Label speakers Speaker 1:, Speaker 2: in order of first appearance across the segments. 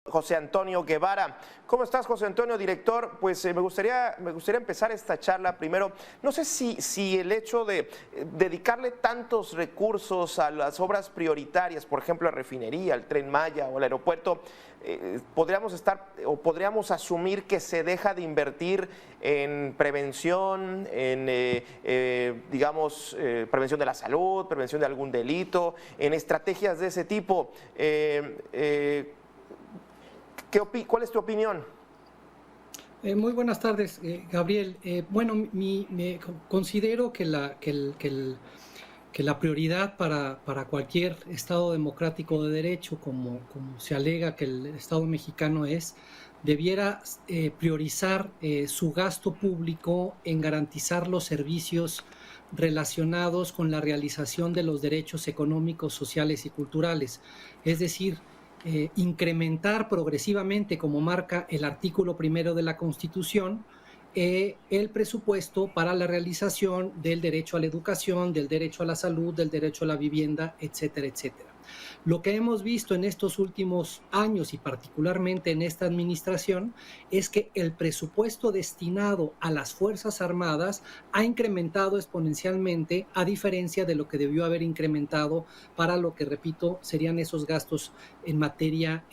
Speaker 1: José Antonio Guevara. ¿Cómo estás, José Antonio, director? Pues me gustaría empezar esta charla primero. No sé si el hecho de dedicarle tantos recursos a las obras prioritarias, por ejemplo, la refinería, el Tren Maya o el aeropuerto, podríamos asumir que se deja de invertir en prevención, prevención de la salud, prevención de algún delito, en estrategias de ese tipo. ¿Cuál es tu opinión?
Speaker 2: Muy buenas tardes, Gabriel. Considero que la prioridad para cualquier Estado democrático de derecho, como se alega que el Estado mexicano es, debiera priorizar su gasto público en garantizar los servicios relacionados con la realización de los derechos económicos, sociales y culturales. Es decir, incrementar progresivamente, como marca el artículo 1 de la Constitución, el presupuesto para la realización del derecho a la educación, del derecho a la salud, del derecho a la vivienda, etcétera, etcétera. Lo que hemos visto en estos últimos años y particularmente en esta administración es que el presupuesto destinado a las Fuerzas Armadas ha incrementado exponencialmente, a diferencia de lo que debió haber incrementado para lo que, repito, serían esos gastos en materia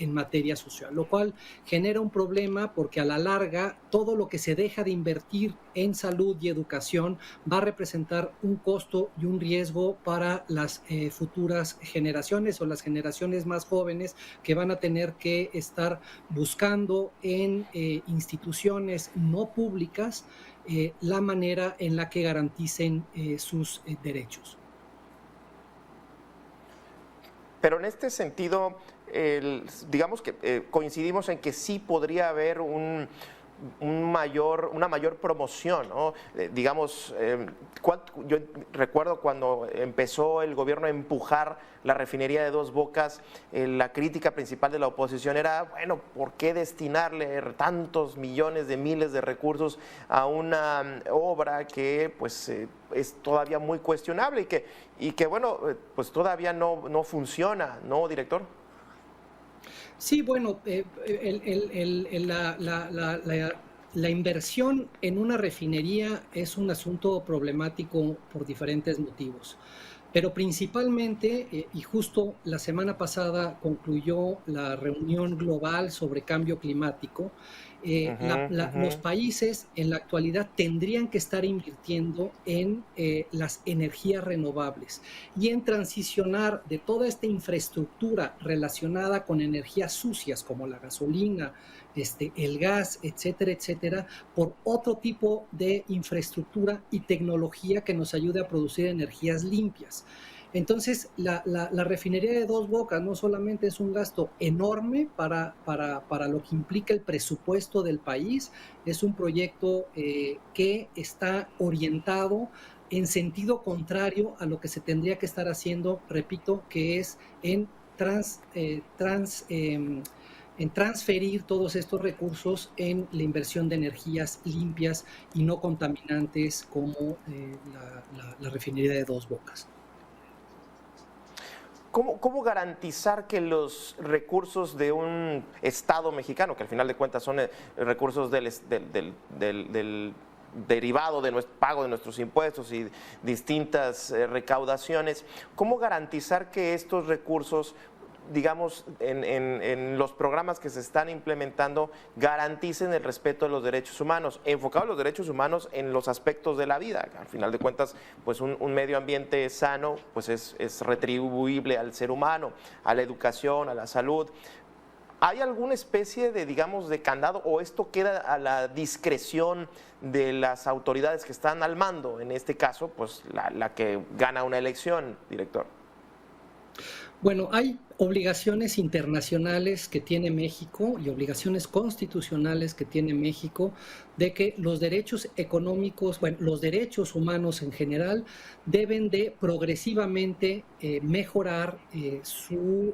Speaker 2: social, lo cual genera un problema porque a la larga todo lo que se deja de invertir en salud y educación va a representar un costo y un riesgo para las futuras generaciones o las generaciones más jóvenes, que van a tener que estar buscando en instituciones no públicas la manera en la que garanticen sus derechos.
Speaker 1: Pero en este sentido, digamos que coincidimos en que sí podría haber una mayor promoción, ¿no? Yo recuerdo cuando empezó el gobierno a empujar la refinería de Dos Bocas, la crítica principal de la oposición era, bueno, ¿por qué destinarle tantos millones de miles de recursos a una obra que pues es todavía muy cuestionable y que bueno, pues todavía no funciona, ¿no, director?
Speaker 2: Sí, bueno, la inversión en una refinería es un asunto problemático por diferentes motivos, pero principalmente, y justo la semana pasada concluyó la reunión global sobre cambio climático, los países en la actualidad tendrían que estar invirtiendo en las energías renovables y en transicionar de toda esta infraestructura relacionada con energías sucias como la gasolina, el gas, etcétera, etcétera, por otro tipo de infraestructura y tecnología que nos ayude a producir energías limpias. Entonces, la refinería de Dos Bocas no solamente es un gasto enorme para lo que implica el presupuesto del país, es un proyecto que está orientado en sentido contrario a lo que se tendría que estar haciendo, repito, que es en transferir todos estos recursos en la inversión de energías limpias y no contaminantes como la refinería de Dos Bocas.
Speaker 1: ¿Cómo garantizar que los recursos de un Estado mexicano, que al final de cuentas son recursos del derivado de nuestro pago de nuestros impuestos y distintas recaudaciones, cómo garantizar que estos recursos, digamos, en los programas que se están implementando, garanticen el respeto de los derechos humanos, enfocados los derechos humanos en los aspectos de la vida? Al final de cuentas, pues un medio ambiente sano pues es retribuible al ser humano, a la educación, a la salud. ¿Hay alguna especie de, digamos, de candado o esto queda a la discreción de las autoridades que están al mando? En este caso, pues la que gana una elección, director.
Speaker 2: Bueno, hay obligaciones internacionales que tiene México y obligaciones constitucionales que tiene México de que los derechos económicos, bueno, los derechos humanos en general deben de progresivamente mejorar su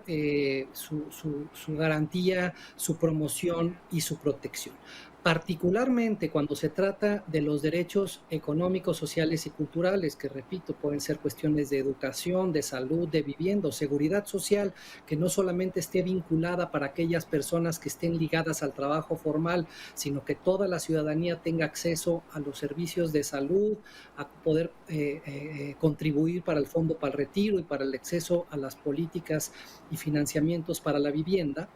Speaker 2: garantía, su promoción y su protección. Particularmente cuando se trata de los derechos económicos, sociales y culturales, que repito, pueden ser cuestiones de educación, de salud, de vivienda o seguridad social, que no solamente esté vinculada para aquellas personas que estén ligadas al trabajo formal, sino que toda la ciudadanía tenga acceso a los servicios de salud, a poder contribuir para el fondo para el retiro y para el acceso a las políticas y financiamientos para la vivienda,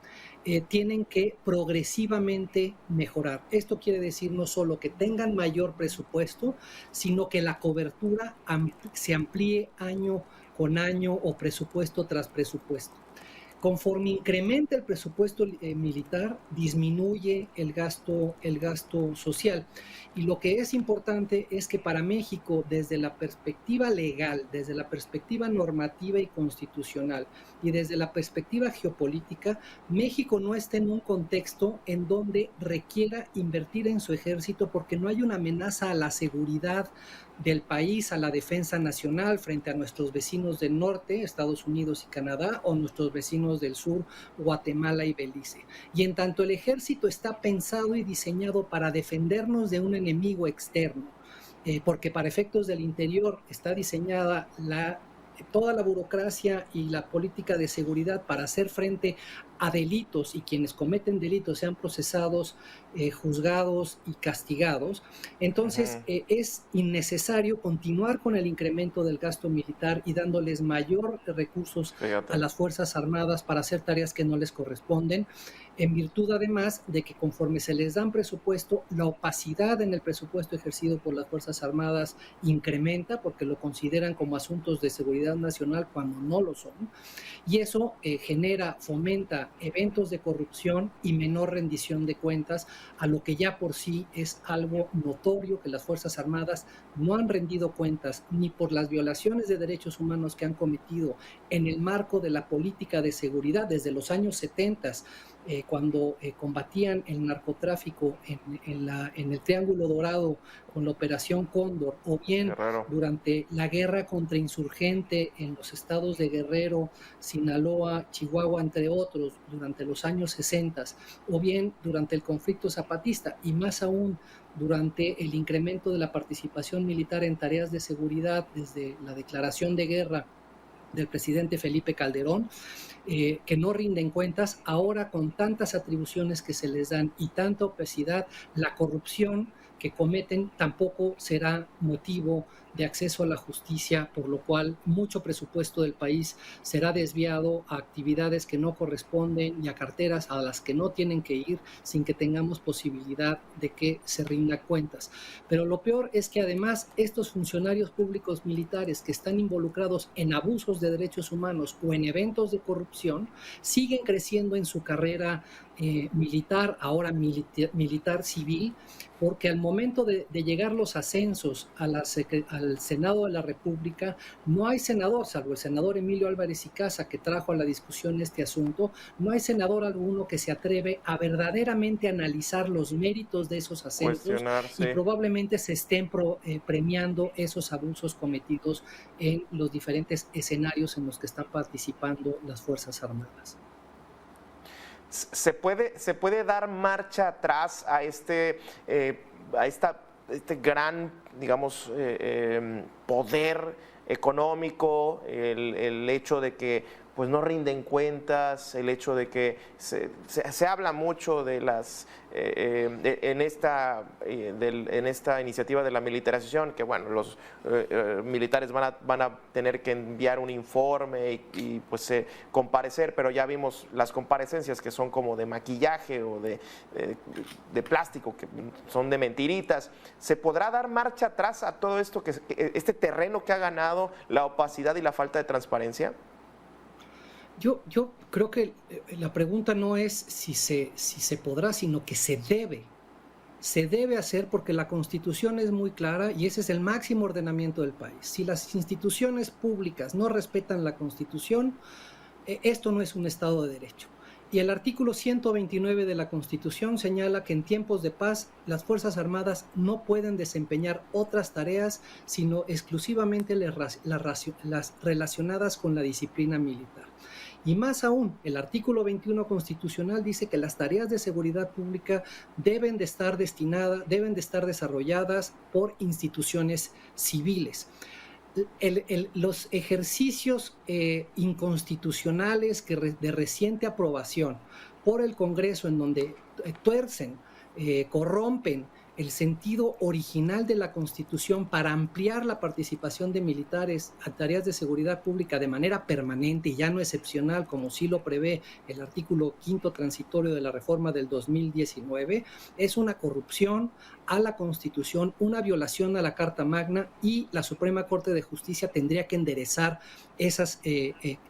Speaker 2: tienen que progresivamente mejorar. Esto quiere decir no solo que tengan mayor presupuesto, sino que la cobertura se amplíe año con año o presupuesto tras presupuesto. Conforme incrementa el presupuesto militar, disminuye el gasto social. Y lo que es importante es que para México, desde la perspectiva legal, desde la perspectiva normativa y constitucional y desde la perspectiva geopolítica, México no está en un contexto en donde requiera invertir en su ejército porque no hay una amenaza a la seguridad del país, a la defensa nacional frente a nuestros vecinos del norte, Estados Unidos y Canadá, o nuestros vecinos del sur, Guatemala y Belice. Y en tanto el ejército está pensado y diseñado para defendernos de un enemigo externo, porque para efectos del interior está diseñada toda la burocracia y la política de seguridad para hacer frente a delitos y quienes cometen delitos sean procesados, juzgados y castigados. Entonces, es innecesario continuar con el incremento del gasto militar y dándoles mayor recursos a las Fuerzas Armadas para hacer tareas que no les corresponden, en virtud además de que conforme se les dan presupuesto, la opacidad en el presupuesto ejercido por las Fuerzas Armadas incrementa porque lo consideran como asuntos de seguridad nacional cuando no lo son, y eso fomenta eventos de corrupción y menor rendición de cuentas, a lo que ya por sí es algo notorio que las Fuerzas Armadas no han rendido cuentas ni por las violaciones de derechos humanos que han cometido en el marco de la política de seguridad desde los años 70, cuando combatían el narcotráfico en el Triángulo Dorado con la Operación Cóndor, o bien durante la guerra contrainsurgente en los estados de Guerrero, Sinaloa, Chihuahua, entre otros, durante los años 60, o bien durante el conflicto zapatista, y más aún durante el incremento de la participación militar en tareas de seguridad desde la declaración de guerra del presidente Felipe Calderón, que no rinden cuentas. Ahora, con tantas atribuciones que se les dan y tanta opacidad, la corrupción que cometen tampoco será motivo de acceso a la justicia, por lo cual mucho presupuesto del país será desviado a actividades que no corresponden y a carteras a las que no tienen que ir sin que tengamos posibilidad de que se rindan cuentas. Pero lo peor es que además estos funcionarios públicos militares que están involucrados en abusos de derechos humanos o en eventos de corrupción siguen creciendo en su carrera militar, ahora militar civil, porque al momento de llegar los ascensos al Senado de la República, no hay senador, salvo el senador Emilio Álvarez y Casa, que trajo a la discusión este asunto, no hay senador alguno que se atreve a verdaderamente analizar los méritos de esos ascensos y probablemente se estén premiando esos abusos cometidos en los diferentes escenarios en los que están participando las Fuerzas Armadas.
Speaker 1: ¿Se puede dar marcha atrás a este gran, digamos, poder económico, el hecho de que pues no rinden cuentas, el hecho de que se habla mucho de en esta iniciativa de la militarización, que bueno, los militares van a tener que enviar un informe y pues comparecer, pero ya vimos las comparecencias que son como de maquillaje o de plástico, que son de mentiritas. ¿Se podrá dar marcha atrás a todo esto, este terreno que ha ganado la opacidad y la falta de transparencia?
Speaker 2: Yo creo que la pregunta no es si se podrá, sino que se debe. Se debe hacer porque la Constitución es muy clara y ese es el máximo ordenamiento del país. Si las instituciones públicas no respetan la Constitución, esto no es un Estado de Derecho. Y el artículo 129 de la Constitución señala que en tiempos de paz las Fuerzas Armadas no pueden desempeñar otras tareas sino exclusivamente las relacionadas con la disciplina militar. Y más aún, el artículo 21 constitucional dice que las tareas de seguridad pública deben de estar desarrolladas por instituciones civiles. los ejercicios inconstitucionales de reciente aprobación por el Congreso, en donde tuercen, corrompen el sentido original de la Constitución para ampliar la participación de militares a tareas de seguridad pública de manera permanente y ya no excepcional, como sí lo prevé el artículo 5º transitorio de la reforma del 2019, es una corrupción a la Constitución, una violación a la Carta Magna, y la Suprema Corte de Justicia tendría que enderezar esas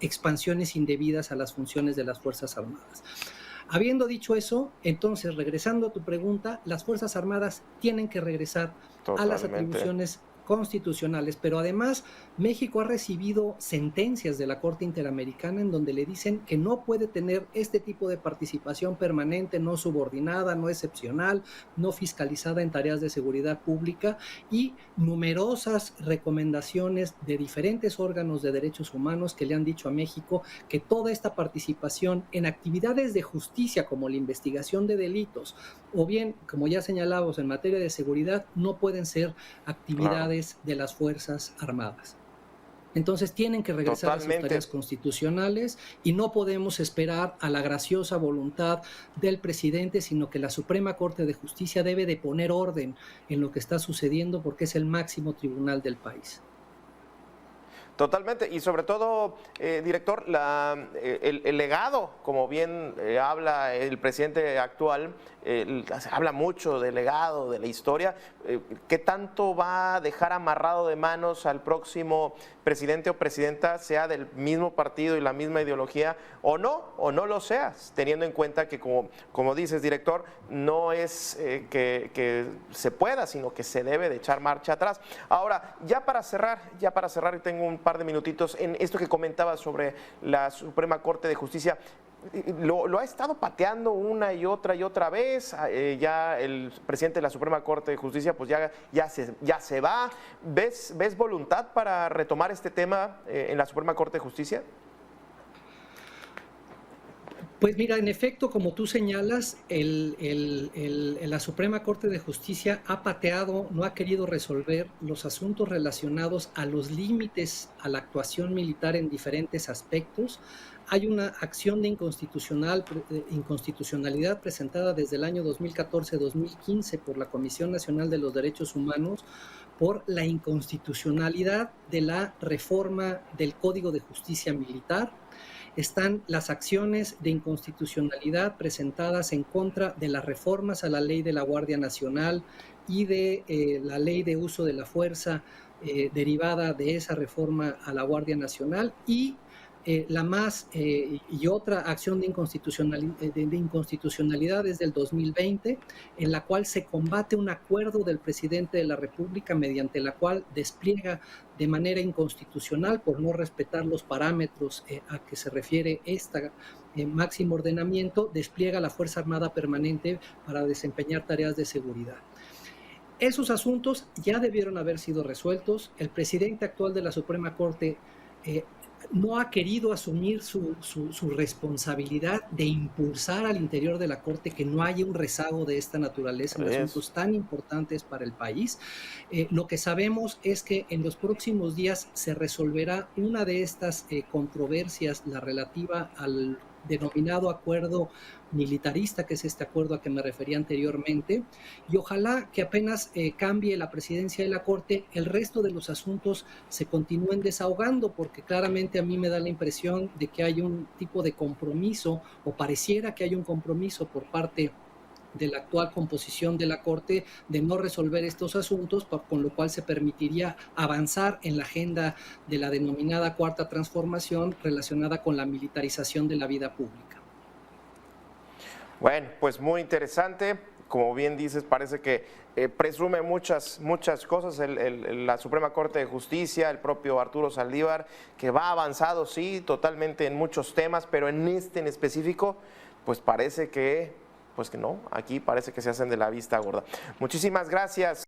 Speaker 2: expansiones indebidas a las funciones de las Fuerzas Armadas. Habiendo dicho eso, entonces, regresando a tu pregunta, las Fuerzas Armadas tienen que regresar a las atribuciones constitucionales, pero además México ha recibido sentencias de la Corte Interamericana en donde le dicen que no puede tener este tipo de participación permanente, no subordinada, no excepcional, no fiscalizada en tareas de seguridad pública, y numerosas recomendaciones de diferentes órganos de derechos humanos que le han dicho a México que toda esta participación en actividades de justicia como la investigación de delitos o bien, como ya señalamos, en materia de seguridad, no pueden ser actividades de las Fuerzas Armadas. Entonces tienen que regresar a sus tareas constitucionales y no podemos esperar a la graciosa voluntad del presidente, sino que la Suprema Corte de Justicia debe de poner orden en lo que está sucediendo porque es el máximo tribunal del país.
Speaker 1: Totalmente, y sobre todo, director, el legado, como bien habla el presidente actual, habla mucho del legado, de la historia. ¿Qué tanto va a dejar amarrado de manos al próximo presidente o presidenta, sea del mismo partido y la misma ideología, o no lo sea, teniendo en cuenta que, como dices, director, no es que se pueda, sino que se debe de echar marcha atrás? Ahora, ya para cerrar, y tengo un par de minutitos en esto que comentaba sobre la Suprema Corte de Justicia. Lo ha estado pateando una y otra vez. Ya el presidente de la Suprema Corte de Justicia pues ya se va. ¿Ves voluntad para retomar este tema en la Suprema Corte de Justicia?
Speaker 2: Pues mira, en efecto, como tú señalas, la Suprema Corte de Justicia ha pateado, no ha querido resolver los asuntos relacionados a los límites a la actuación militar en diferentes aspectos. Hay una acción de inconstitucionalidad presentada desde el año 2014-2015 por la Comisión Nacional de los Derechos Humanos por la inconstitucionalidad de la reforma del Código de Justicia Militar. Están las acciones de inconstitucionalidad presentadas en contra de las reformas a la ley de la Guardia Nacional y de la ley de uso de la fuerza derivada de esa reforma a la Guardia Nacional, y y otra acción de inconstitucionalidad desde el 2020, en la cual se combate un acuerdo del presidente de la República mediante la cual despliega de manera inconstitucional, por no respetar los parámetros a que se refiere este máximo ordenamiento, despliega la Fuerza Armada Permanente para desempeñar tareas de seguridad. Esos asuntos ya debieron haber sido resueltos. El presidente actual de la Suprema Corte no ha querido asumir su responsabilidad de impulsar al interior de la Corte que no haya un rezago de esta naturaleza en asuntos tan importantes para el país. Lo que sabemos es que en los próximos días se resolverá una de estas controversias, la relativa al denominado acuerdo militarista, que es este acuerdo a que me refería anteriormente, y ojalá que apenas cambie la presidencia de la Corte, el resto de los asuntos se continúen desahogando, porque claramente a mí me da la impresión de que hay un tipo de compromiso, o pareciera que hay un compromiso por parte de la actual composición de la Corte de no resolver estos asuntos, con lo cual se permitiría avanzar en la agenda de la denominada Cuarta Transformación relacionada con la militarización de la vida pública.
Speaker 1: Bueno, pues muy interesante. Como bien dices, parece que presume muchas cosas la Suprema Corte de Justicia, el propio Arturo Saldívar, que va avanzado, sí, totalmente en muchos temas, pero en específico, pues parece que no, aquí parece que se hacen de la vista gorda. Muchísimas gracias.